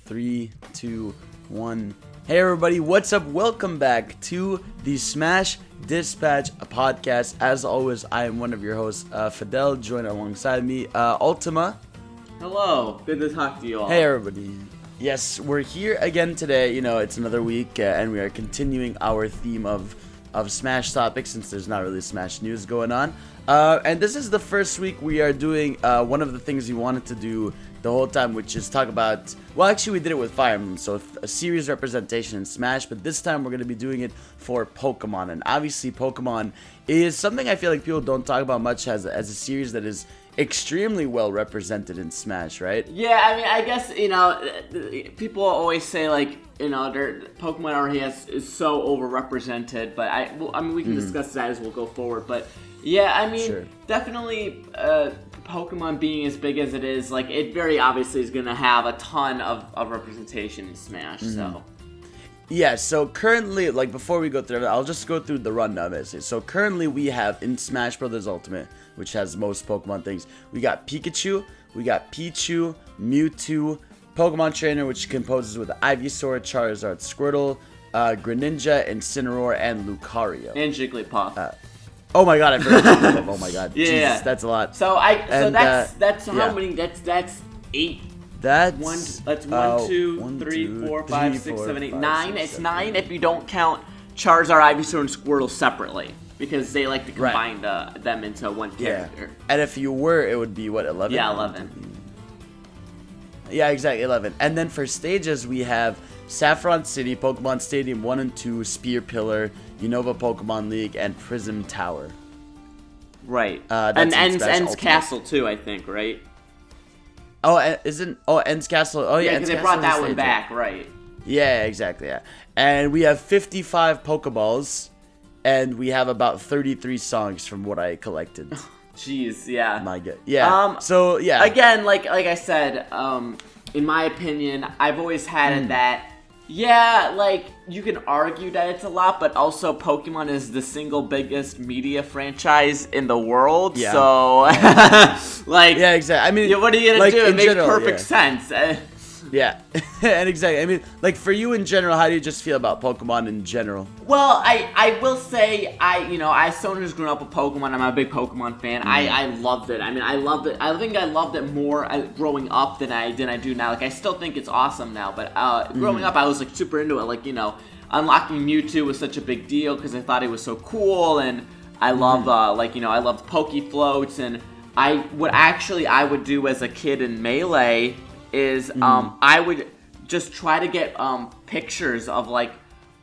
3, 2, 1. Hey everybody, what's up? Welcome back to the Smash Dispatch podcast. As always, I am one of your hosts, Fidel, joined alongside me, Ultima. Hello, good to talk to you all. Hey everybody. Yes, we're here again today. You know, it's another week, and we are continuing our theme of Smash topics since there's not really Smash news going on. And this is the first week we are doing one of the things we wanted to do the whole time, which is talk about, well, actually we did it with Fire Emblem, so a series representation in Smash, but this time we're going to be doing it for Pokemon. And obviously Pokemon is something I feel like people don't talk about much as a series that is extremely well represented in Smash, right? Yeah, I mean, I guess, you know, people always say, like, you know, Pokemon already is so overrepresented, but I mean, we can discuss that as we'll go forward, but yeah, I mean, definitely, Pokemon being as big as it is, like, it very obviously is going to have a ton of representation in Smash, so. Yeah, so currently, like, before we go through it, I'll just go through the rundown, basically. So currently we have, in Smash Bros. Ultimate, which has most Pokemon things, we got Pikachu, we got Pichu, Mewtwo, Pokemon Trainer, which composes with Ivysaur, Charizard, Squirtle, Greninja, Incineroar, and Lucario. And Jigglypuff. Oh my god, I forgot Jigglypuff. Oh my god. Yeah. Jesus, that's a lot. So that's how many, that's 8. That's 1, 2, 3, 4, 5, 6, 7, 8, 9. It's 9 if you don't count Charizard, Ivysaur, and Squirtle separately, because they like to combine them into one character. And if you were, it would be what, 11? Yeah, 11. Yeah, exactly, 11. And then for stages, we have Saffron City, Pokemon Stadium 1 and 2, Spear Pillar, Unova Pokemon League, and Prism Tower. Right. And Ends Castle too, I think, right? Oh, Ends Castle. Oh, yeah, because they brought that one back, right? Yeah, exactly, yeah. And we have 55 Pokeballs, and we have about 33 songs from what I collected. Jeez, yeah. My God. Yeah. So, yeah. Again, like I said, in my opinion, I've always had it that, yeah, like, you can argue that it's a lot, but also Pokemon is the single biggest media franchise in the world, so, like... Yeah, exactly. I mean... what are you gonna do? It makes perfect sense. Yeah, and exactly. I mean, like, for you in general, how do you just feel about Pokemon in general? Well, I will say, as someone who's grown up with Pokemon, I'm a big Pokemon fan. I loved it. I mean, I loved it. I think I loved it more growing up than I do now. Like, I still think it's awesome now, but growing up, I was, like, super into it. Like, you know, unlocking Mewtwo was such a big deal because I thought it was so cool, and I love, I loved Poke Floats, and what I would do as a kid in Melee is I would just try to get pictures of, like,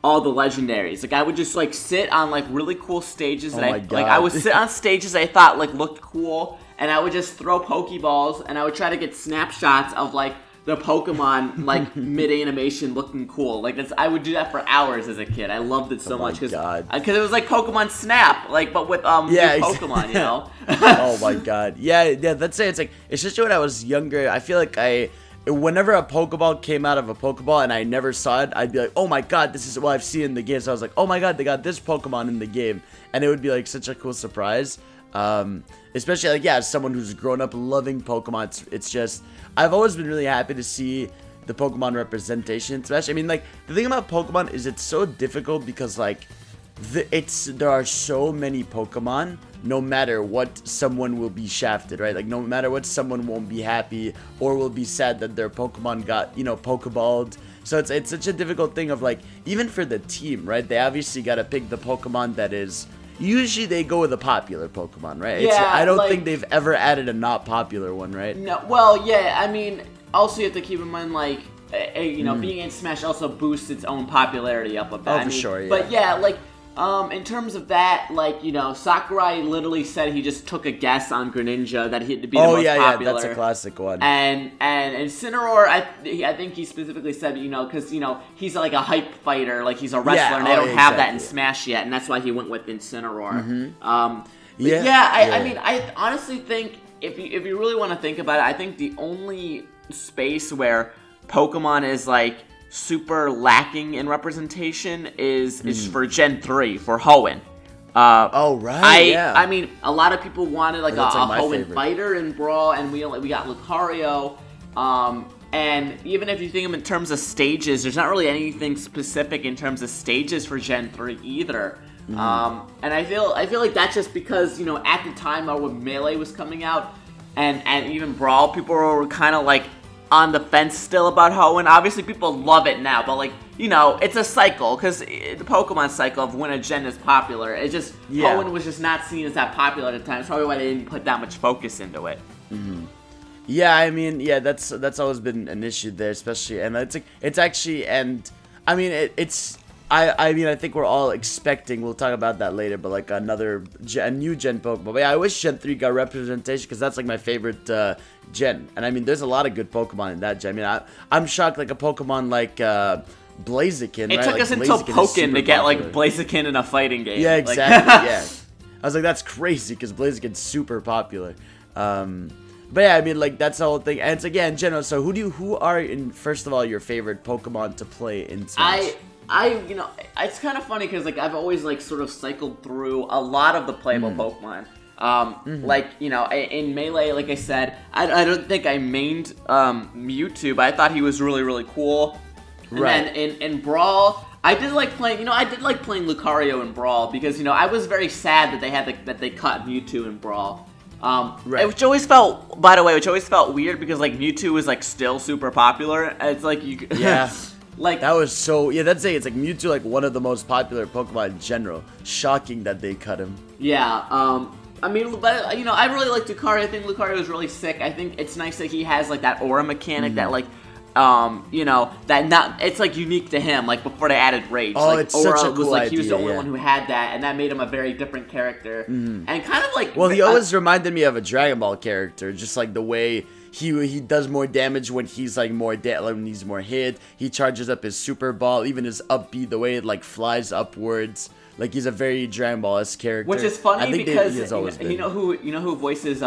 all the legendaries. Like, I would just, like, sit on, like, really cool stages that I would sit on stages I thought, like, looked cool, and I would just throw Pokeballs, and I would try to get snapshots of, like, the Pokemon, like, mid-animation looking cool. Like, I would do that for hours as a kid. I loved it so much because it was like Pokemon Snap, like, but with Pokemon, you know? Oh my god. Yeah, let's say it's especially when I was younger, I feel like whenever a Pokeball came out of a Pokeball and I never saw it, I'd be like, oh my god, this is what I've seen in the game. So I was like, oh my god, they got this Pokemon in the game. And it would be, like, such a cool surprise. Especially, like, as someone who's grown up loving Pokemon, it's just, I've always been really happy to see the Pokemon representation in Smash. I mean, like, the thing about Pokemon is it's so difficult because, like, there are so many Pokemon, no matter what, someone will be shafted, right? Like, no matter what, someone won't be happy or will be sad that their Pokemon got, Pokeballed. So it's such a difficult thing of, like, even for the team, right? They obviously got to pick the Pokemon that is... Usually they go with a popular Pokemon, right? Yeah, I don't think they've ever added a not popular one, right? No, well, yeah, I mean, also you have to keep in mind, like, being in Smash also boosts its own popularity up a bit. Oh, for sure, yeah. But yeah, like, in terms of that, like, Sakurai literally said he just took a guess on Greninja that he'd be the most popular. That's a classic one. And Incineroar, I think he specifically said, because, he's like a hype fighter, like he's a wrestler, and they don't have that in Smash yet, and that's why he went with Incineroar. I mean, I honestly think, if you really want to think about it, I think the only space where Pokemon is, like, super lacking in representation is for Gen 3 for Hoenn. I mean, a lot of people wanted like a Hoenn fighter in Brawl, and we got Lucario. And even if you think of them in terms of stages, there's not really anything specific in terms of stages for Gen 3 either. And I feel like that's just because, at the time when Melee was coming out, and even Brawl, people were kind of like on the fence still about Hoenn. Obviously, people love it now, but like, it's a cycle, because the Pokemon cycle of when a gen is popular, it just, Hoenn was just not seen as that popular at the time. It's probably why they didn't put that much focus into it. Yeah, I mean, that's always been an issue there, especially, and it's actually, and I mean, I mean, I think we're all expecting, we'll talk about that later, but like a new gen Pokemon. But yeah, I wish Gen 3 got representation, because that's like my favorite gen. And I mean, there's a lot of good Pokemon in that gen. I mean, I'm shocked, like a Pokemon like Blaziken, It right? took like, us until Pokken to get like Blaziken in a fighting game. Yeah, exactly, yeah. I was like, that's crazy, because Blaziken's super popular. But yeah, I mean, like, that's the whole thing. And it's, again, in general, so who are, first of all, your favorite Pokemon to play in Smash? It's kind of funny because, like, I've always, like, sort of cycled through a lot of the playable Pokemon. Like, in Melee, like I said, I don't think I mained Mewtwo, but I thought he was really, really cool. And then in Brawl, I did like playing Lucario in Brawl, because, I was very sad that they cut Mewtwo in Brawl. Which always felt weird, because like Mewtwo was like still super popular. It's like like that was so that's it. It's like Mewtwo, like one of the most popular Pokemon in general. Shocking that they cut him. Yeah. I mean, but I really like Lucario. I think Lucario is really sick. I think it's nice that he has like that aura mechanic that like. It's like unique to him, like before they added Rage. Oh, like, it's such a cool idea. He was the only yeah. one who had that, and that made him a very different character. And kind of like... Well, he always reminded me of a Dragon Ball character, just like the way he does more damage when he's like when he's more hit. He charges up his Super Ball, even his up B, the way it like flies upwards. Like, he's a very Dragon Ball-esque character. Which is funny because you know who voices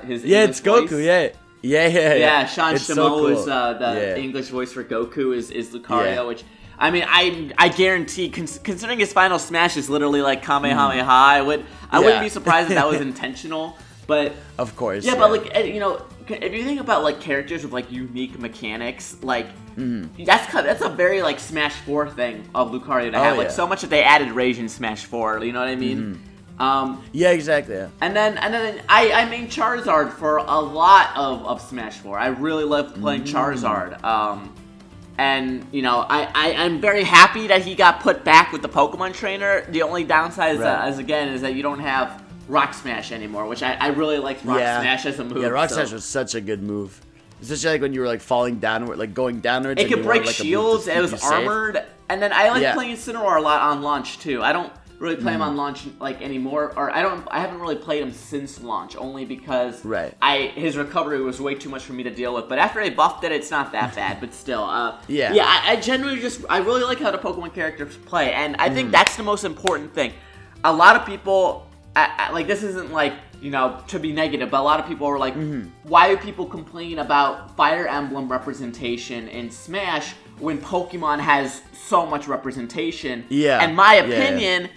his English it's Goku, voice? Yeah, Sean it's Shimo so cool. is the English voice for Goku is Lucario, which, I mean, I guarantee, considering his final smash is literally like Kamehameha, I wouldn't be surprised if that was intentional, but... Of course. Yeah, but like, if you think about like characters with like unique mechanics, like, that's a very like Smash 4 thing of Lucario to have, like so much that they added Rage in Smash 4, you know what I mean? Yeah, exactly. Yeah. And then I main Charizard for a lot of Smash 4. I really loved playing Charizard. And I'm very happy that he got put back with the Pokemon Trainer. The only downside is that you don't have Rock Smash anymore, which I really liked Rock Smash as a move. Yeah, Rock Smash was such a good move. Especially like when you were like falling downward, like going downwards. It could break shields. It was armored. And then I like playing Incineroar a lot on launch too. I don't really play him on launch like anymore, or I haven't really played him since launch, only because his recovery was way too much for me to deal with. But after they buffed it, it's not that bad. But still, I genuinely I really like how the Pokemon characters play, and I think that's the most important thing. A lot of people like, this isn't like to be negative, but a lot of people are like, why do people complain about Fire Emblem representation in Smash when Pokemon has so much representation? And my opinion.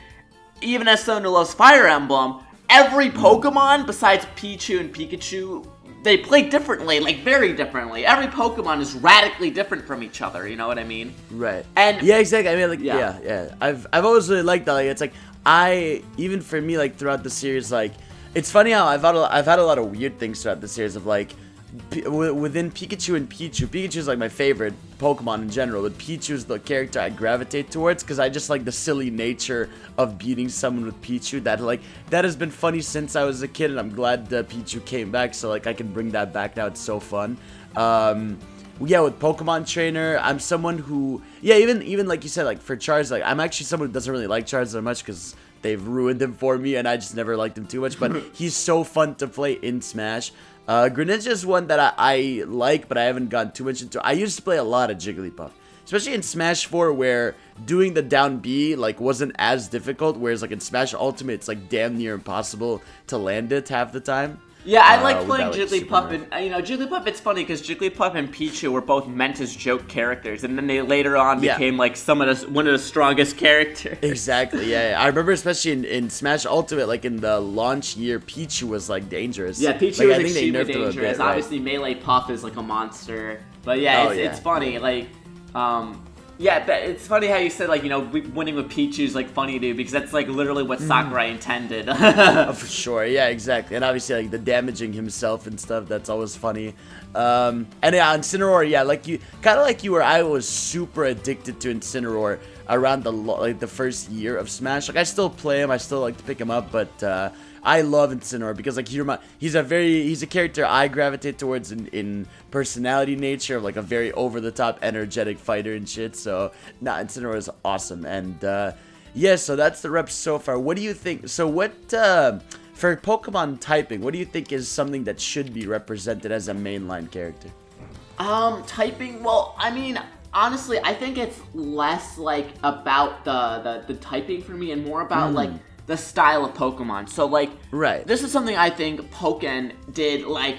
Even as someone who loves Fire Emblem, every Pokemon besides Pichu and Pikachu, they play differently, like very differently. Every Pokemon is radically different from each other. You know what I mean? Right. And yeah, exactly. I mean, like, I've always really liked that. Like, it's like even for me, like throughout the series, like it's funny how I've had a lot of weird things throughout the series of like. Within Pikachu and Pichu is like my favorite Pokemon in general, but Pichu is the character I gravitate towards because I just like the silly nature of beating someone with Pichu. That has been funny since I was a kid, and I'm glad Pichu came back, so like I can bring that back now. It's so fun. With Pokemon Trainer, I'm someone who even like you said, like for Charizard, like I'm actually someone who doesn't really like Charizard much because they've ruined him for me, and I just never liked him too much. But he's so fun to play in Smash. Greninja is one that I like, but I haven't gotten too much into. I used to play a lot of Jigglypuff, especially in Smash 4, where doing the down B like wasn't as difficult, whereas like in Smash Ultimate, it's like damn near impossible to land it half the time. Yeah, I like with playing that, like, Jigglypuff, super and Jigglypuff. It's funny because Jigglypuff and Pichu were both meant as joke characters, and then they later on became like one of the strongest characters. Exactly. Yeah. I remember especially in Smash Ultimate, like in the launch year, Pichu was like dangerous. Yeah, Pichu like, was I think they extremely nerfed him a dangerous. bit, right? Obviously, Melee Puff is like a monster, but yeah, it's funny. Like, yeah, but it's funny how you said like winning with Pichu is like funny dude because that's like literally what Sakurai intended. Oh, for sure, yeah, exactly, and obviously like the damaging himself and stuff, that's always funny. And yeah, Incineroar, yeah, like you, kind of like you were, I was super addicted to Incineroar around the first year of Smash. Like I still play him, I still like to pick him up, but I love Incineroar because like he's a character I gravitate towards in personality nature, of like a very over the top energetic fighter and shit. So Incineroar is awesome. And yeah, so that's the reps so far. What do you think? So what for Pokemon typing, what do you think is something that should be represented as a mainline character? Typing, well, I mean, honestly, I think it's less like about the typing for me and more about like the style of Pokemon. So like, this is something I think Pokken did like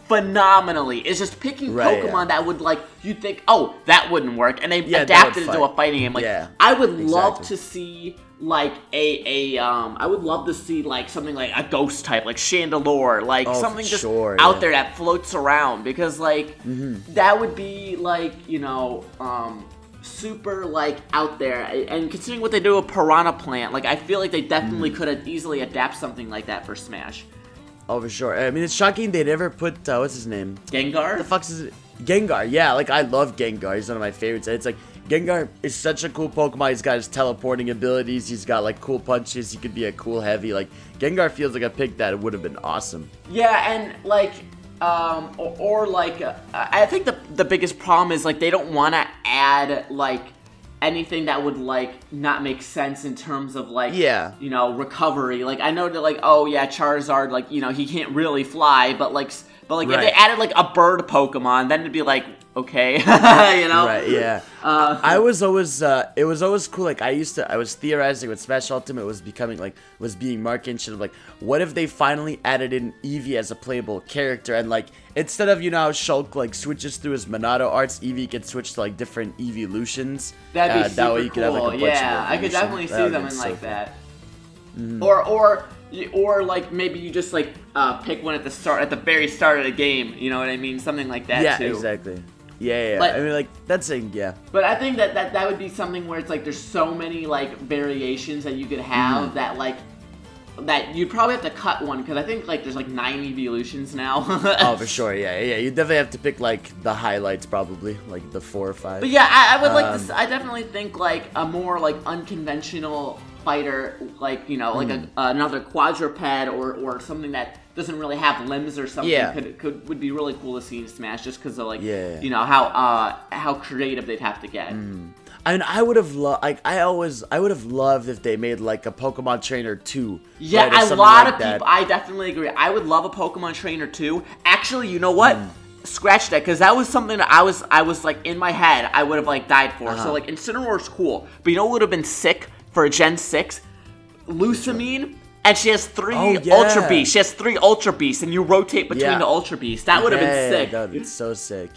phenomenally. It's just picking Pokemon that would like, you'd think, oh, that wouldn't work, and they adapted it to a fighting game. Like, I would love to see like I would love to see like something like a ghost type, like Chandelure, like something just out there that floats around, because like that would be like super like out there. And considering what they do with Piranha Plant, like I feel like they definitely could have easily adapt something like that for Smash. Oh, for sure. I mean, it's shocking they never put what's his name? Gengar? What the fuck is it? Gengar, yeah, like I love Gengar. He's one of my favorites. It's like Gengar is such a cool Pokemon. He's got his teleporting abilities. He's got like cool punches. He could be a cool heavy. Like Gengar feels like a pick that would have been awesome. Yeah, and like I think the biggest problem is like they don't want to add like anything that would like not make sense in terms of like recovery. Like I know that like, oh yeah, Charizard, like he can't really fly, but if they added like a bird Pokemon, then it'd be like, okay. Right, yeah. I was always it was always cool. Like I was theorizing with Smash Ultimate was being marketed shit of like, what if they finally added in Eevee as a playable character, and like instead of how Shulk like switches through his Monado arts, Eevee could switch to like different evolutions. That'd be super that way you could have like a bunch of I could definitely see them in like that. Mm-hmm. Or like maybe you just like pick one at the very start of the game. You know what I mean? Something like that too. Yeah, exactly. Yeah. But, I mean, like that's a But I think that would be something where it's like there's so many like variations that you could have that like that you'd probably have to cut one, because I think like there's like 9 evolutions now. Oh, for sure. Yeah. You definitely have to pick like the highlights, probably like the 4 or 5. But yeah, I would like this. I definitely think like a more like unconventional fighter, like like another quadruped or something that doesn't really have limbs or something would be really cool to see in Smash, just because of like how creative they'd have to get. I mean, I would have loved if they made like a Pokemon Trainer 2. Yeah, right, a lot of people. I definitely agree. I would love a Pokemon Trainer 2. Actually, you know what? Scratch that, because that was something that I was like in my head. I would have like died for. So like Incineroar's cool, but you know what would have been sick for a Gen 6? Lucamine. And she has 3 Ultra Beasts. She has 3 Ultra Beasts, and you rotate between the Ultra Beasts. That would have been sick. That would have been so sick.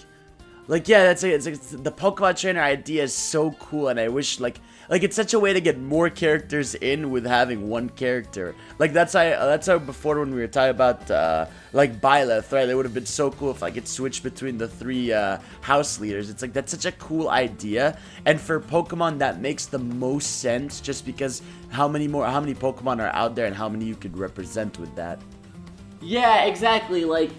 Like, yeah, it's the Pokemon Trainer idea is so cool, and I wish, like it's such a way to get more characters in with having one character. Like, that's how before when we were talking about, like, Byleth, right? It would have been so cool if I could switch between the 3 house leaders. It's like, that's such a cool idea, and for Pokemon, that makes the most sense, just because how many Pokemon are out there and how many you could represent with that. Yeah, exactly, like...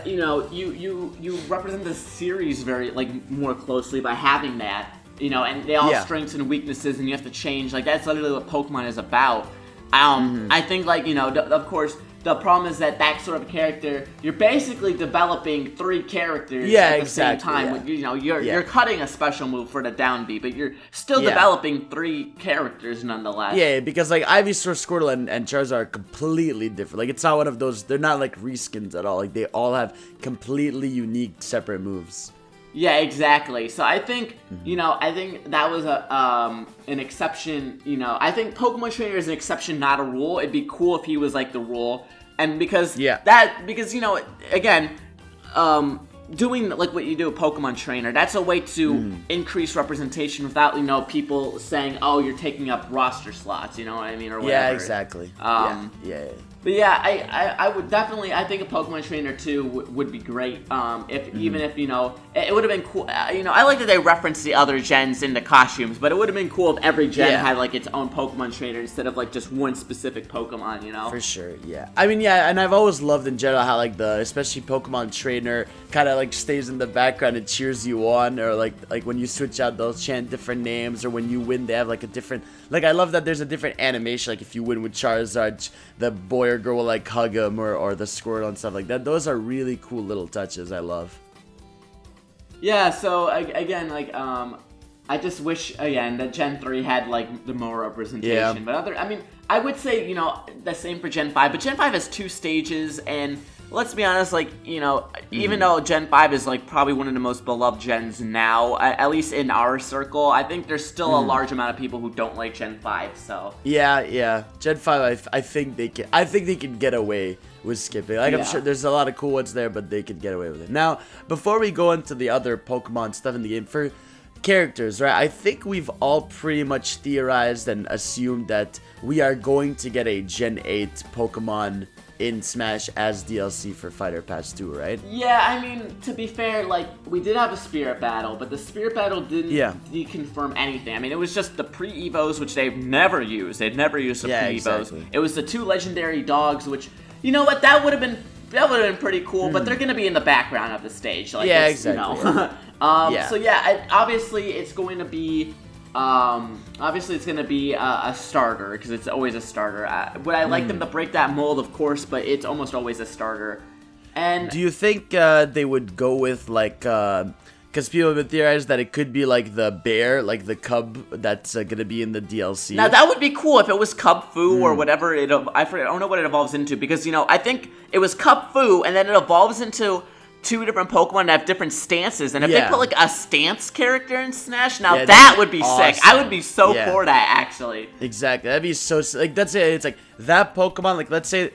you represent the series very like more closely by having that, and they all have strengths and weaknesses, and you have to change. Like that's literally what Pokemon is about. I think like of course the problem is that sort of character, you're basically developing 3 characters at the same time. Yeah. You're cutting a special move for the down B, but you're still developing 3 characters nonetheless. Yeah, because like Ivysaur, Squirtle, and Charizard are completely different. Like it's not one of those. They're not like reskins at all. Like they all have completely unique, separate moves. Yeah, exactly. So I think, I think that was an exception. I think Pokemon Trainer is an exception, not a rule. It'd be cool if he was like the rule. And because you know, again, doing like what you do, a Pokemon trainer, that's a way to increase representation without, you know, people saying, oh, you're taking up roster slots, you know what I mean, or whatever. Yeah, exactly. Yeah. But yeah, I would definitely, I think a Pokemon trainer too would be great. Even if, you know, it would have been cool. You know, I like that they reference the other gens into costumes, but it would have been cool if every gen had like its own Pokemon trainer instead of like just one specific Pokemon, you know? For sure, yeah. I mean, yeah, and I've always loved in general how like especially Pokemon trainer kind of like stays in the background and cheers you on, or like when you switch out, they'll chant different names, or when you win, they have like a different, like I love that there's a different animation, like if you win with Charizard, the boy or girl will like hug him, or the Squirtle and stuff like that. Those are really cool little touches I love. Yeah, so again, like I just wish again that Gen 3 had like the more representation. But I mean, I would say, you know, the same for Gen 5, but Gen 5 has 2 stages, and let's be honest, like, you know, even though Gen 5 is like probably one of the most beloved gens now, at least in our circle, I think there's still a large amount of people who don't like Gen 5. So yeah, Gen 5, I think they can get away with skipping. Like, I'm sure there's a lot of cool ones there, but they could get away with it. Now, before we go into the other Pokemon stuff in the game, for characters, right, I think we've all pretty much theorized and assumed that we are going to get a Gen 8 Pokemon in Smash as DLC for Fighter Pass 2, right? Yeah, I mean, to be fair, like, we did have a Spirit Battle, but the Spirit Battle didn't deconfirm anything. I mean, it was just the pre-Evos, which they've never used. They'd never used the pre-Evos. Exactly. It was the 2 legendary dogs, which, you know what, that would have been pretty cool, but they're going to be in the background of the stage. Like, exactly. You know. So yeah, obviously it's going to be a starter, because it's always a starter. Would I like them to break that mold? Of course, but it's almost always a starter. And do you think they would go with like, because people have been theorized that it could be like the bear, like the cub that's gonna be in the DLC. Now that would be cool if it was Cub Fu or whatever I don't know what it evolves into, because, you know, I think it was Cub Fu and then it evolves into 2 different Pokemon that have different stances, and if they put like a stance character in Smash, now that would be awesome. Sick. I would be so for that, actually. Exactly, that'd be so like, that's it. It's like that Pokemon, like, let's say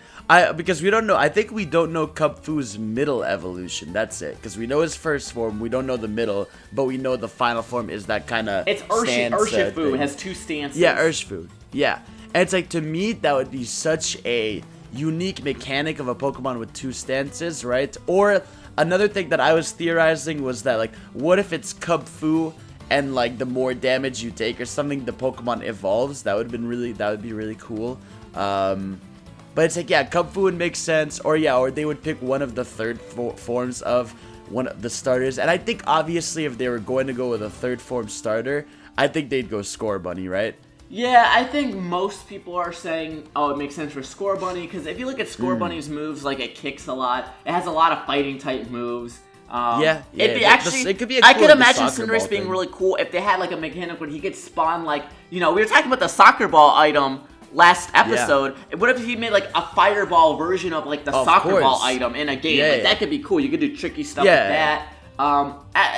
because we don't know. I think we don't know Cub Fu's middle evolution. That's it, because we know his first form, we don't know the middle, but we know the final form is that kind of. It's Urshifu. It has 2 stances. Yeah, Urshifu. Yeah, and it's like, to me that would be such a unique mechanic of a Pokemon with 2 stances, right? Or another thing that I was theorizing was that, like, what if it's Cub Fu, and like the more damage you take or something, the Pokemon evolves? That would be really cool. But it's like, yeah, Cub Fu would make sense, or they would pick one of the third forms of one of the starters. And I think obviously if they were going to go with a third form starter, I think they'd go Score Bunny, right? Yeah, I think most people are saying, oh, it makes sense for Score Bunny, because if you look at Score Bunny's moves, like, it kicks a lot. It has a lot of fighting type moves. It could be I could imagine Cinderace being really cool if they had like a mechanic where he could spawn, like, you know, we were talking about the soccer ball item last episode. What if he made like a fireball version of like the soccer ball item in a game? That could be cool. You could do tricky stuff like that.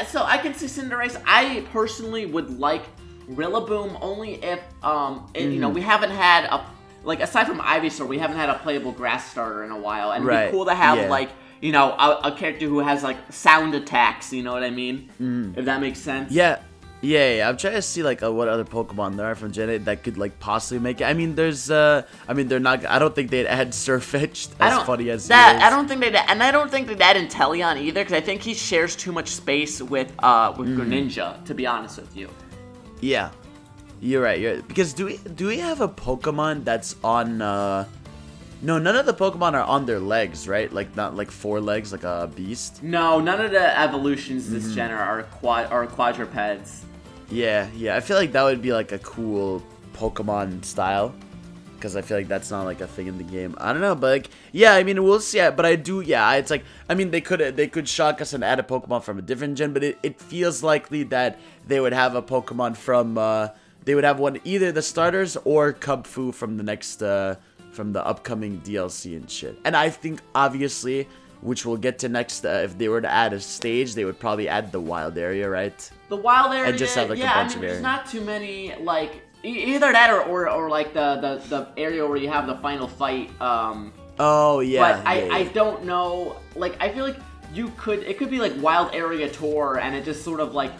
So I can see Cinderace. I personally would like Rillaboom only if you know, we haven't had aside from Ivysaur, we haven't had a playable grass starter in a while, and it'd be cool to have like, you know, a character who has like sound attacks, you know what I mean? If that makes sense. Yeah. I'm trying to see like what other Pokemon there are from Gen 8 that could like possibly make it. I mean, there's they're not. I don't think they'd add Sirfetch'd, as funny as that. I don't think they'd, and I don't think they'd add Inteleon either, because I think he shares too much space with Greninja, to be honest with you. Yeah, you're right. Because do we have a Pokemon that's on? No, none of the Pokemon are on their legs, right? Like, not like 4 legs, like a beast. No, none of the evolutions this gen are quadrupeds. Yeah. I feel like that would be like a cool Pokemon style, because I feel like that's not like a thing in the game. I don't know, but like, yeah, I mean, we'll see. But I do, it's like, I mean, they could shock us and add a Pokemon from a different gen, but it feels likely that they would have a Pokemon from they would have one, either the starters or Cub Fu from the next from the upcoming DLC and shit. And I think obviously, which we'll get to next, if they were to add a stage, they would probably add the wild area, right? The wild area, and just have like a bunch of there's not too many, like, either that or like the area where you have the final fight Oh yeah. But yeah. I don't know. Like I feel like it could be like Wild Area Tour, and it just sort of like.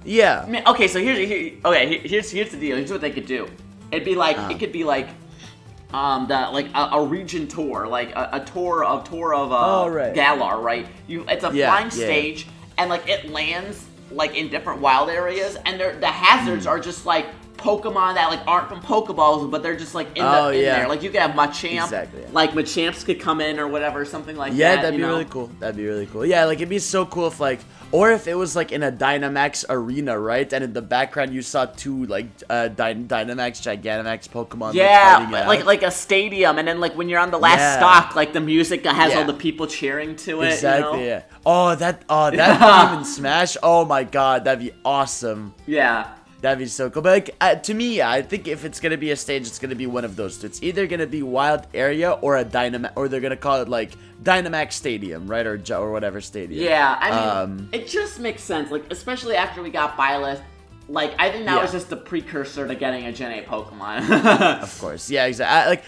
Yeah. I mean, okay, so here's the deal. Here's what they could do. It'd be like it could be like a region tour, like a tour of right. Galar, right? It's a flying stage, and like it lands like in different wild areas, and the hazards are just like Pokemon that like aren't from Pokeballs, but they're just like in there. Like you could have Machamp, like Machamps could come in or whatever, something like that. Yeah, that'd be really cool. That'd be really cool. Yeah, like it'd be so cool if like, or if it was like in a Dynamax arena, right? And in the background you saw two like Dynamax, Gigantamax Pokemon. Yeah, like a stadium, and then like when you're on the last stock, like the music has all the people cheering to it. Exactly. You know? Yeah. Oh, that theme in Smash. Oh my God, that'd be awesome. Yeah. That'd be so cool. But like, to me, I think if it's gonna be a stage, it's gonna be one of those two. It's either gonna be Wild Area or a Dynamax, or they're gonna call it like Dynamax Stadium, right? Or whatever stadium. Yeah, I mean, it just makes sense. Like, especially after we got Byleth, like I think that was just the precursor to getting a Gen 8 Pokemon. Of course, yeah, exactly.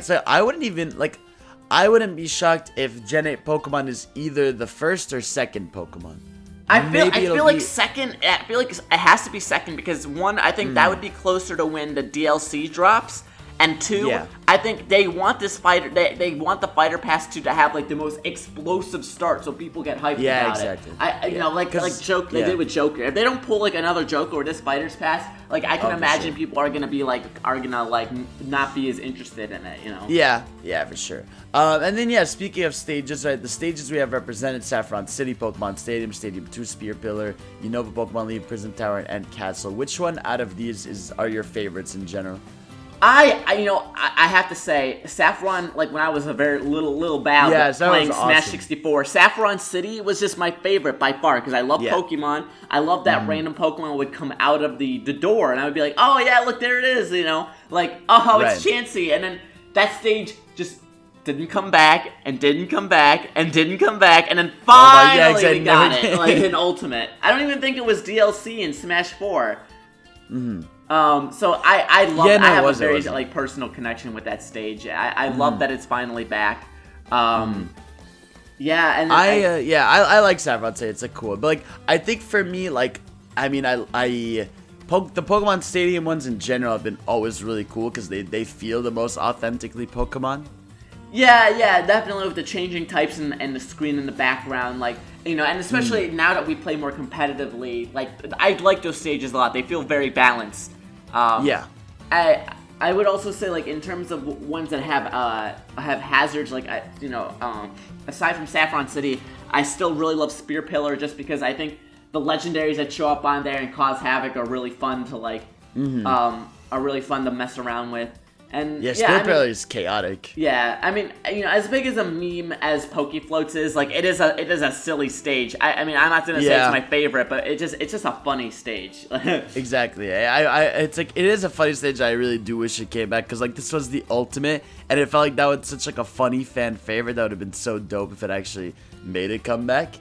So I wouldn't be shocked if Gen 8 Pokemon is either the first or second Pokemon. I feel like second. I feel like it has to be second because one, I think that would be closer to when the DLC drops, and two, I think they want this fighter. They want the fighter pass to have like the most explosive start, so people get hyped about it. You know, like Joker. They did with Joker. If they don't pull like another Joker or this fighter's pass, like I can imagine people are gonna not be as interested in it. You know. Yeah, for sure. And then speaking of stages, right? The stages we have represented: Saffron City, Pokemon Stadium, Stadium 2, Spear Pillar, Unova Pokemon League, Prison Tower, and Castle. Which one out of these are your favorites in general? I have to say, Saffron, like when I was a very little bad playing Smash 64, Saffron City was just my favorite by far because I love Pokemon. I love that random Pokemon would come out of the door and I would be like, oh yeah, look, there it is, you know, like, oh, it's Chansey. And then that stage just didn't come back and didn't come back and didn't come back and then finally we got it, like in Ultimate. I don't even think it was DLC in Smash 4. So I love. I have a very like personal connection with that stage. I love that it's finally back. Yeah, and I like Saffron City. It's like cool, but like I think for me, like I mean, the Pokemon Stadium ones in general have been always really cool because they feel the most authentically Pokemon. Yeah, definitely with the changing types and the screen in the background, like, you know, and especially now that we play more competitively, like, I like those stages a lot. They feel very balanced. I would also say, like, in terms of ones that have hazards, like, aside from Saffron City, I still really love Spear Pillar just because I think the legendaries that show up on there and cause havoc are really fun to, like, are really fun to mess around with. And Spear Pillar is chaotic. Yeah, I mean, you know, as big as a meme as Pokefloats is, like, it is a silly stage. I mean, I'm not gonna say it's my favorite, but it's just a funny stage. Exactly. It's like it is a funny stage. I really do wish it came back because like this was the ultimate, and it felt like that was such like a funny fan favorite. That would have been so dope if it actually made it come back.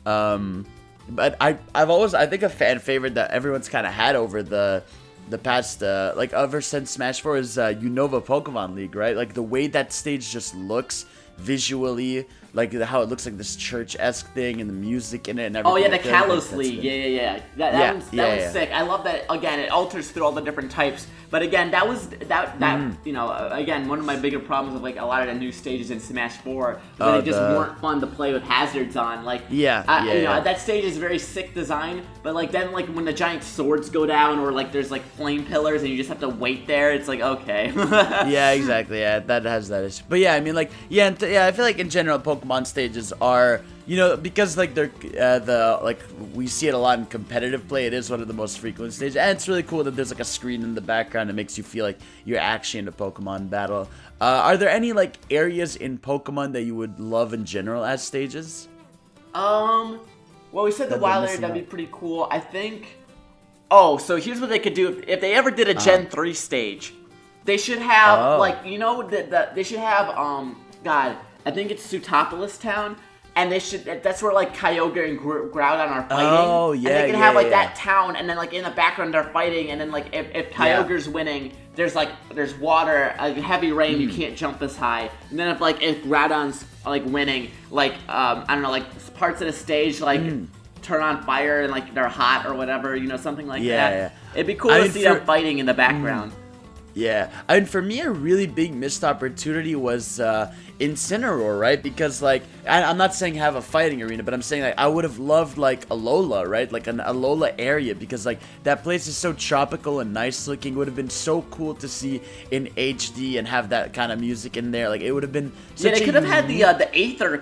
But I think a fan favorite that everyone's kind of had over the past, like, ever since Smash 4 is Unova Pokemon League, right? Like, the way that stage just looks visually, like, how it looks like this church-esque thing and the music in it and everything. Oh, yeah, the Kalos League. Yeah. That one's sick. I love that, again, it alters through all the different types. But again, you know, again, one of my bigger problems with, like, a lot of the new stages in Smash 4 was that they just weren't fun to play with hazards on. Like, you know, that stage is very sick design, but, like, then, like, when the giant swords go down or, like, there's, like, flame pillars and you just have to wait there, it's like, okay. Yeah, exactly. Yeah, that has that issue. But, yeah, I mean, like, I feel like, in general, Pokemon stages are, you know, because like they're we see it a lot in competitive play. It is one of the most frequent stages, and it's really cool that there's like a screen in the background that makes you feel like you're actually in a Pokemon battle. Are there any like areas in Pokemon that you would love in general as stages? Well, we said the wild area, that'd be pretty cool. I think. Oh, so here's what they could do if they ever did a Gen 3 stage. They should have like, you know, they should have God. I think it's Sutopolis Town. and that's where like Kyogre and Groudon are fighting. Oh, yeah, and they can yeah, have like yeah. that town, and then like in the background they're fighting, and then like if Kyogre's winning, there's water, heavy rain, you can't jump this high. And then if Groudon's like winning, like I don't know, like parts of the stage like turn on fire and like they're hot or whatever, something like that. Yeah. It'd be cool to see them fighting in the background. Yeah, I mean, for me, a really big missed opportunity was Incineroar, right? Because, like, I'm not saying have a fighting arena, but I'm saying, like, I would have loved, like, Alola, right? Like, an Alola area, because, like, that place is so tropical and nice looking. It would have been so cool to see in HD and have that kind of music in there. Like, it would have been such they could have had the Aether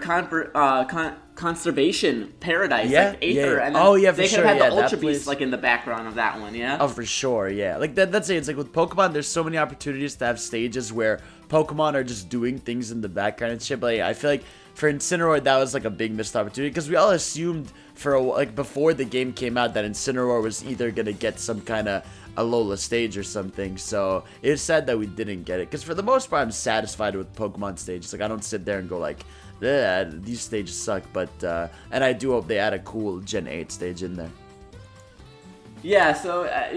conservation paradise, like Aether, and then they could have had the Ultra Beast like in the background of that one, Oh, for sure, yeah. Like that's it. It's like with Pokemon, there's so many opportunities to have stages where Pokemon are just doing things in the background and shit. But I feel like for Incineroar, that was like a big missed opportunity because we all assumed before the game came out that Incineroar was either gonna get some kind of Alola stage or something. So it's sad that we didn't get it because for the most part, I'm satisfied with Pokemon stages. Like I don't sit there and go like, these stages suck, but and I do hope they add a cool Gen 8 stage in there. Yeah, so I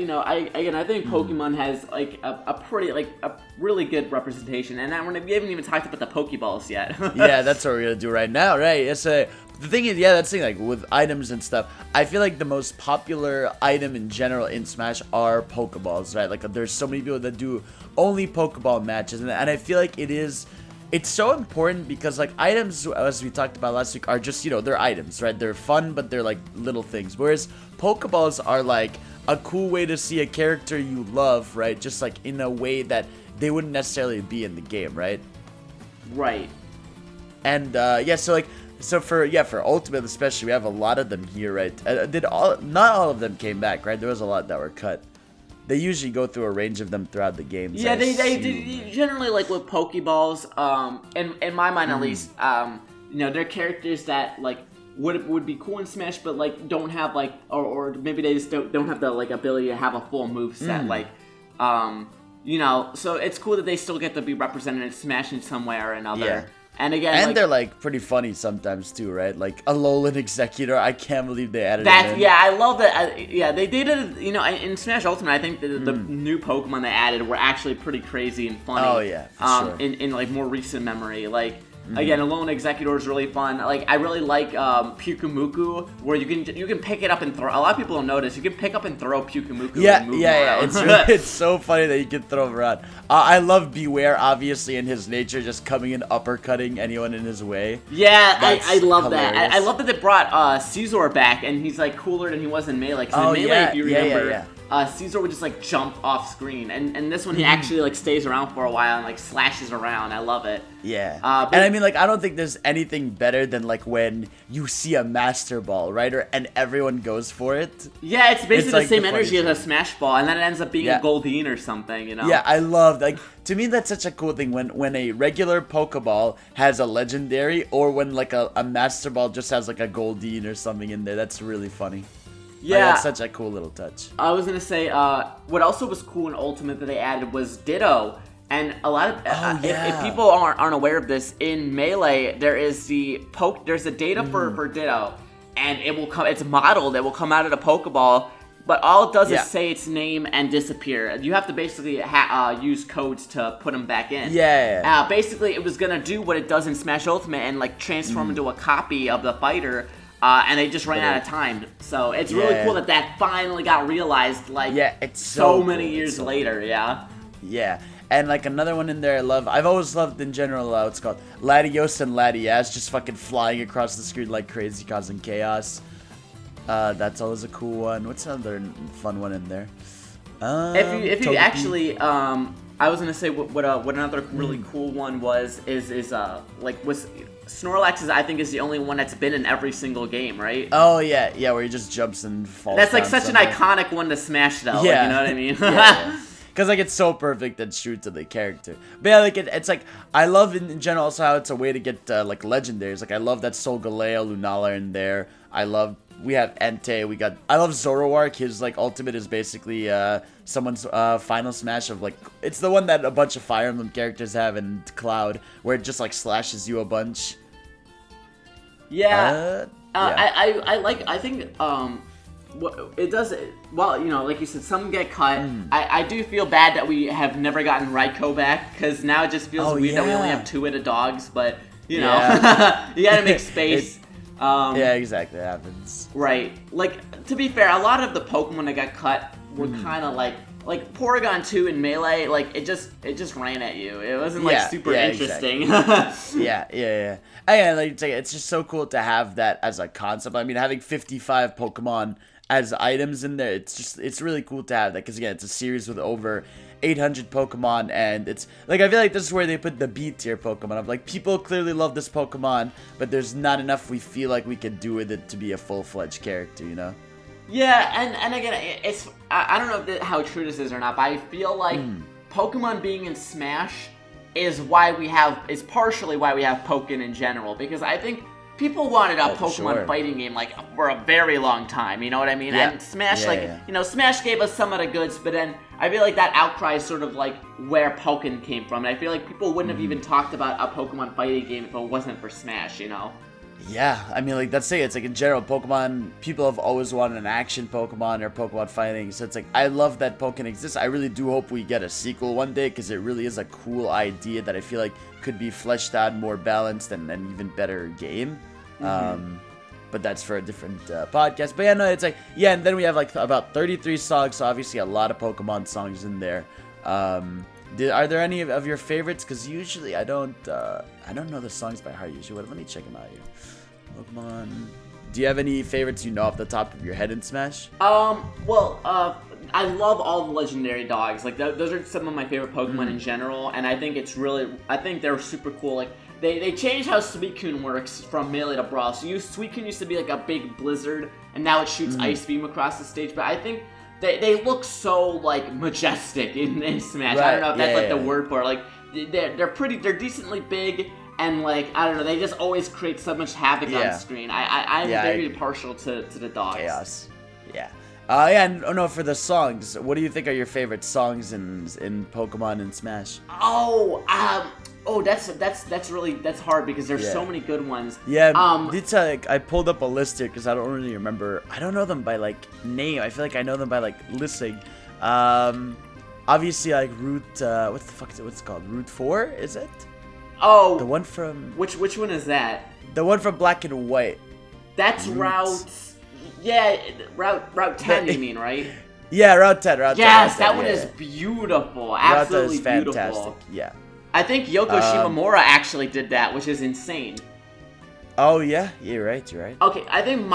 think Pokemon has like a really good representation, and we haven't even talked about the Pokeballs yet. Yeah, that's what we're gonna do right now, right? It's the thing is, that's the thing, like with items and stuff. I feel like the most popular item in general in Smash are Pokeballs, right? Like there's so many people that do only Pokeball matches, and I feel like it's so important because like items, as we talked about last week, are just, they're items, right? They're fun, but they're like little things. Whereas Pokeballs are like a cool way to see a character you love, right? Just like in a way that they wouldn't necessarily be in the game, right? Right. And so for Ultimate especially, we have a lot of them here, right? Not all of them came back, right? There was a lot that were cut. They usually go through a range of them throughout the games. Yeah, they generally, like with Pokeballs, in my mind at least, they're characters that like would be cool in Smash, but like don't have like or maybe they just don't have the like ability to have a full move set. Like, so it's cool that they still get to be represented in Smash in some way or another. Yeah. And again, they're like pretty funny sometimes too, right? Like Alolan Executor, I can't believe they added that. Yeah, I love that. They did it. In Smash Ultimate, I think the new Pokemon they added were actually pretty crazy and funny. Oh yeah, for sure. In like more recent memory, like. Again, Alolan Executor is really fun. Like I really like Pyukumuku, where you can pick it up and throw. A lot of people don't notice you can pick up and throw Pyukumuku. Yeah. It's so funny that you can throw him around. I love Beware, obviously, in his nature, just coming in uppercutting anyone in his way. Yeah, I love hilarious. That. I love that they brought Caesar back, and he's like cooler than he was in Melee. Because in Melee, if you remember. Caesar would just like jump off screen, and this one he actually like stays around for a while and like slashes around. I love it. Yeah, and I mean like I don't think there's anything better than like when you see a Master Ball, right? And everyone goes for it. Yeah, it's basically the same energy as a Smash Ball, and then it ends up being a Goldeen or something, Yeah, I love to me that's such a cool thing when a regular Pokeball has a legendary, or when like a Master Ball just has like a Goldeen or something in there. That's really funny. Yeah, that's such a cool little touch. I was gonna say, what also was cool in Ultimate that they added was Ditto, and a lot of if people aren't aware of this, in Melee there is there's a data for Ditto, and it will come. It's modeled. It will come out of the Pokeball, but all it does is say its name and disappear. You have to basically use codes to put them back in. Yeah. Basically, it was gonna do what it does in Smash Ultimate and like transform into a copy of the fighter. And they just ran out of time. So it's really cool that finally got realized, like, it's so many years later, Yeah, and like another one in there I've always loved in general, what's called Latios and Latias, just fucking flying across the screen like crazy, causing chaos. That's always a cool one. What's another fun one in there? If you actually, I was gonna say what another really cool one was Snorlax I think is the only one that's been in every single game, right? Oh yeah, where he just jumps and falls. That's like such an iconic one to smash, though. Yeah, you know what I mean? Because like it's so perfect and true to the character. But yeah, like it's like I love in general also how it's a way to get like legendaries. Like I love that Solgaleo, Lunala in there. We have Entei. I love Zoroark. His like ultimate is basically someone's final smash of like, it's the one that a bunch of Fire Emblem characters have in Cloud, where it just like slashes you a bunch. Yeah. Yeah. I think what it does. Well, like you said, some get cut. I do feel bad that we have never gotten Raiko back, because now it just feels weird that we only have 2 of the dogs. But you gotta make space. Yeah, exactly. It happens. Right. Like, to be fair, a lot of the Pokemon that got cut were kind of like Porygon 2 and Melee. Like, it just ran at you. It wasn't super interesting. Exactly. yeah. And like, it's just so cool to have that as a concept. I mean, having 55 Pokemon as items in there, it's really cool to have that, because again, it's a series with over 800 Pokemon, and it's like, I feel like this is where they put the B tier Pokemon of like, people clearly love this Pokemon, but there's not enough we feel like we could do with it to be a full-fledged character, Yeah, and again, it's I don't know how true this is or not, but I feel like Pokemon being in Smash is partially why we have Pokken in general, because I think people wanted a Pokemon fighting game like for a very long time, you know what I mean? Yeah. And Smash, Smash gave us some of the goods, but then I feel like that outcry is sort of like where Pokken came from, and I feel like people wouldn't have even talked about a Pokemon fighting game if it wasn't for Smash, Yeah, I mean, like, let's say it's like in general, Pokemon, people have always wanted an action Pokemon or Pokemon fighting, so it's like, I love that Pokken exists. I really do hope we get a sequel one day, because it really is a cool idea that I feel like could be fleshed out, more balanced, and an even better game. But that's for a different podcast. But yeah, no, it's like, and then we have like about 33 songs, so obviously a lot of Pokemon songs in there. Are there any of your favorites? Because usually I don't know the songs by heart usually. Let me check them out here. Pokemon. Do you have any favorites off the top of your head in Smash? I love all the legendary dogs. Like, those are some of my favorite Pokemon in general, and I think I think they're super cool. Like, they changed how Suicune works from Melee to Brawl. So Suicune used to be like a big blizzard, and now it shoots Ice Beam across the stage. But I think they look so like majestic in Smash. Right. I don't know if that's the word for it. Like, they're decently big. And, like, I don't know, they just always create so much havoc on screen. I'm very partial to the dogs. Chaos. Yeah. And for the songs, what do you think are your favorite songs in Pokemon and Smash? That's hard, because there's so many good ones. Yeah, I pulled up a list here, because I don't really remember. I don't know them by, like, name. I feel like I know them by, like, listing. Obviously, like, Route, what the fuck is it? What's it called? Route 4, is it? Oh, the one from which one is that? The one from Black and White. That's Route 10. You mean, right? Yeah, Route 10. Yes, that one is beautiful. Absolutely Route 10 is beautiful. fantastic. Yeah. I think Yoko Shimomura actually did that, which is insane. Oh yeah, you're right. Okay, I think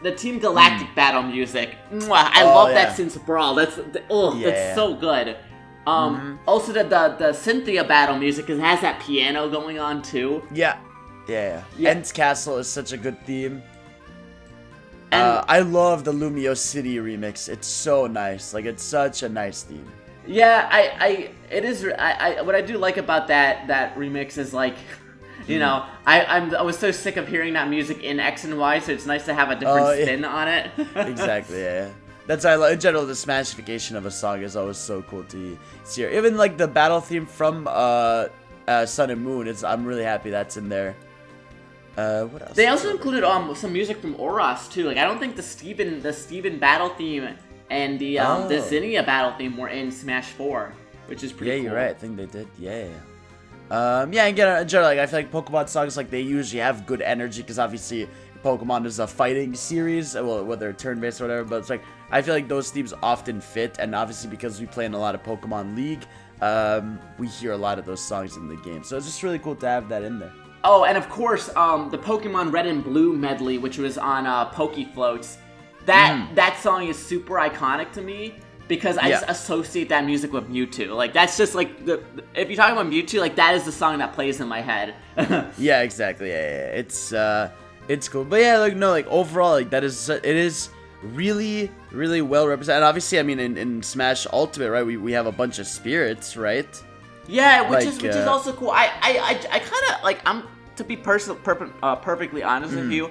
the Team Galactic battle music. I love that since Brawl. That's so good. Also the Cynthia battle music, because it has that piano going on too. Yeah. Ent's Castle is such a good theme. And I love the Lumio City remix. It's so nice. Like, it's such a nice theme. Yeah, what I do like about that remix is, like, I was so sick of hearing that music in X and Y, so it's nice to have a different spin on it. Exactly, yeah. That's why I love, in general, the Smashification of a song is always so cool to see. Even like the battle theme from Sun and Moon, I'm really happy that's in there. What else? They also included some music from Oros too. Like, I don't think the Steven battle theme and the Zinnia battle theme were in Smash 4, which is pretty cool. Yeah, you're right. I think they did. Yeah. Again, in general, like, I feel like Pokemon songs, like, they usually have good energy, because obviously Pokemon is a fighting series, well, whether turn-based or whatever, but it's like, I feel like those themes often fit, and obviously because we play in a lot of Pokemon League, we hear a lot of those songs in the game, so it's just really cool to have that in there. Oh, and of course, the Pokemon Red and Blue medley, which was on Pokefloats, that song is super iconic to me, because I just associate that music with Mewtwo. Like, that's just, like, if you're talking about Mewtwo, like, that is the song that plays in my head. Yeah, exactly, yeah. It's cool. But yeah, like, no, like, overall, like, it is really, really well represented. And obviously, I mean, in Smash Ultimate, right, we have a bunch of spirits, right? Yeah, which is also cool. I kind of, like, to be perfectly honest with you,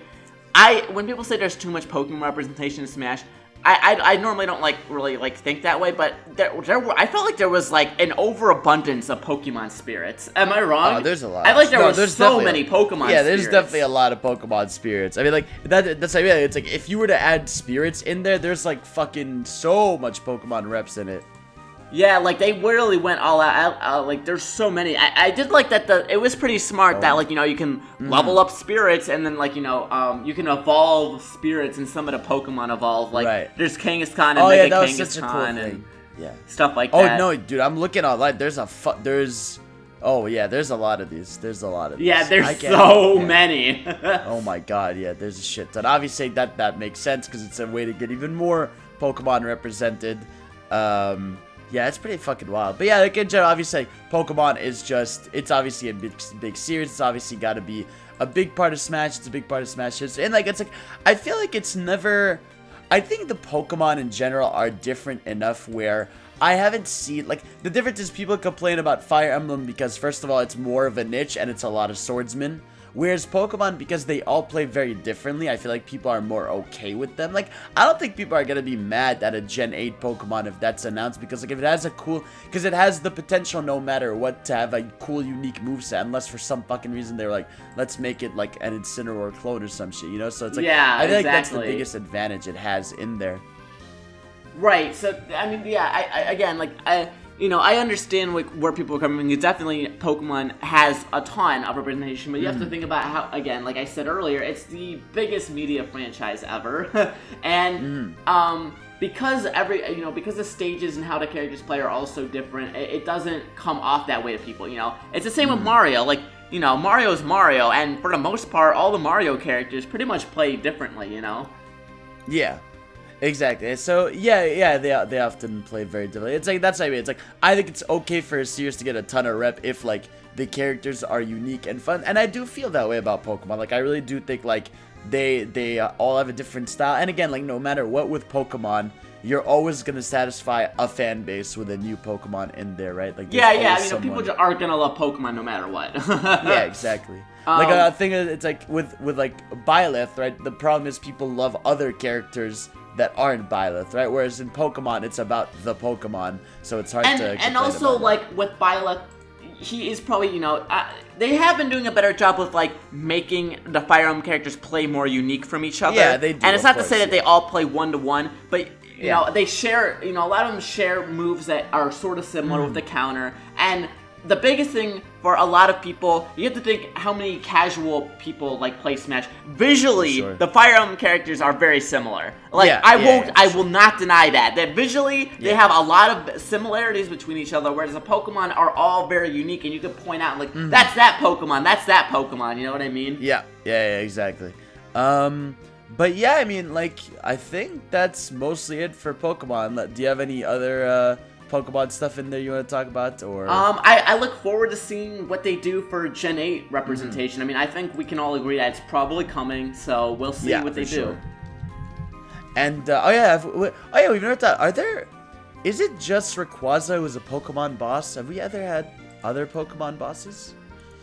when people say there's too much Pokemon representation in Smash, I normally don't like really like think that way, but I felt like there was like an overabundance of Pokemon spirits. Am I wrong? Oh, there's a lot. I feel like there was so many Pokemon. Yeah, spirits. there's definitely a lot of Pokemon spirits. I mean, like that's I mean, it's like if you were to add spirits in there, there's like fucking so much Pokemon reps in it. Yeah, like they really went all out. Like there's so many. I did like that. It was pretty smart that like you can level up spirits and then like you can evolve spirits and some of the Pokemon evolve. Like there's Kangaskhan and Mega Kangaskhan and stuff like that. Oh no, dude, I'm looking online. There's a there's a lot of these. There's a lot of these. Yeah, there's so many. Oh my god, yeah, there's a shit ton. Obviously that makes sense because it's a way to get even more Pokemon represented. Yeah, it's pretty fucking wild. But yeah, like in general, obviously, like, Pokemon is just, it's obviously a big series. It's obviously got to be a big part of Smash. It's a big part of Smash history. And like, it's like, I feel like it's never, I think the Pokemon in general are different enough where I haven't seen, like, the difference is people complain about Fire Emblem because, first of all, it's more of a niche and it's a lot of swordsmen. Whereas Pokemon, because they all play very differently, I feel like people are more okay with them. Like, I don't think people are going to be mad at a Gen 8 Pokemon if that's announced. Because, like, if it has a cool... Because it has the potential, no matter what, to have a cool, unique moveset. Unless for some fucking reason they were like, let's make it, like, an Incineroar clone or some shit, you know? So it's like... Yeah, I feel like that's the biggest advantage it has in there. Right, so, I mean, yeah, I understand where people are coming from. Definitely, Pokemon has a ton of representation, but you have to think about how, again, like I said earlier, it's the biggest media franchise ever, and because because the stages and how the characters play are all so different, it doesn't come off that way to people. It's the same with Mario. Like, Mario's Mario, and for the most part, all the Mario characters pretty much play differently. Yeah. Exactly. So yeah, they often play very differently. It's like that's what I mean. It's like I think it's okay for a series to get a ton of rep if like the characters are unique and fun. And I do feel that way about Pokemon. Like I really do think like they all have a different style. And again, like no matter what with Pokemon, you're always gonna satisfy a fan base with a new Pokemon in there, right? Like people are gonna love Pokemon no matter what. Yeah, exactly. Like a thing, it's like with like Byleth, right? The problem is people love other characters that aren't Byleth, right? Whereas in Pokemon, it's about the Pokemon, so it's hard to. And also, like with Byleth, he is probably they have been doing a better job with like making the Fire Emblem characters play more unique from each other. Yeah, they do. And it's not to say that they all play 1-to-1, but you know they share. A lot of them share moves that are sort of similar with the counter. And the biggest thing for a lot of people, you have to think how many casual people like play Smash. Visually, the Fire Emblem characters are very similar. Like I will not deny that visually they have a lot of similarities between each other, whereas the Pokemon are all very unique, and you can point out like that's that Pokemon. You know what I mean? Yeah, exactly. But yeah, I mean, like I think that's mostly it for Pokemon. Do you have any other Pokemon stuff in there you want to talk about, or? I look forward to seeing what they do for Gen 8 representation. I mean, I think we can all agree that it's probably coming, so we'll see what they do. And we've never thought. Is it just Rayquaza who's a Pokemon boss? Have we ever had other Pokemon bosses?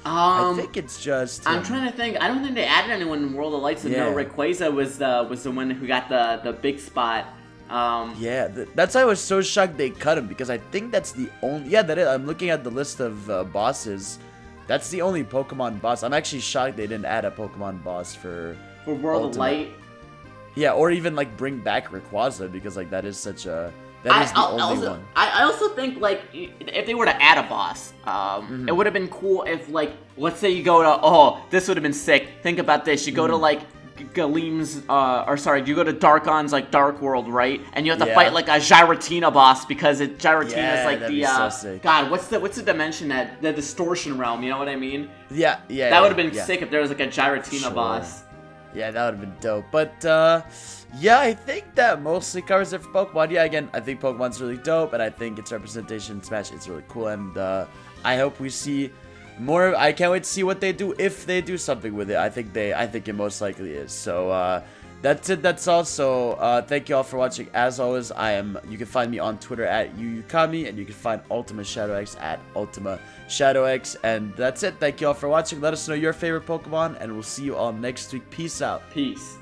I think it's just. I'm trying to think. I don't think they added anyone in World of Light. So no, Rayquaza was the one who got the big spot. That's why I was so shocked they cut him, because I think that's the only. Yeah, that is. I'm looking at the list of bosses. That's the only Pokemon boss. I'm actually shocked they didn't add a Pokemon boss for World of Light. Yeah, or even like bring back Rayquaza, because like that is such a. That is the only one. I also think, like, if they were to add a boss, it would have been cool if, like, let's say you go to, this would have been sick. Think about this. You go to, like, Galeem's, you go to Darkon's, like, Dark World, right? And you have to fight, like, a Giratina boss, because Giratina is, like, the, so sick. God, what's the dimension that, the distortion realm, you know what I mean? Yeah. That would have been sick if there was, like, a Giratina boss. Yeah, that would have been dope. But, yeah, I think that mostly covers it for Pokemon. Yeah, again, I think Pokemon's really dope, and I think its representation in Smash is really cool, and I hope we see more. I can't wait to see what they do, if they do something with it. I think it most likely is. So that's it. That's all. So thank you all for watching. As always, you can find me on Twitter at @UUKami, and you can find Ultima ShadowX at Ultima ShadowX. And that's it. Thank you all for watching. Let us know your favorite Pokemon, and we'll see you all next week. Peace out. Peace.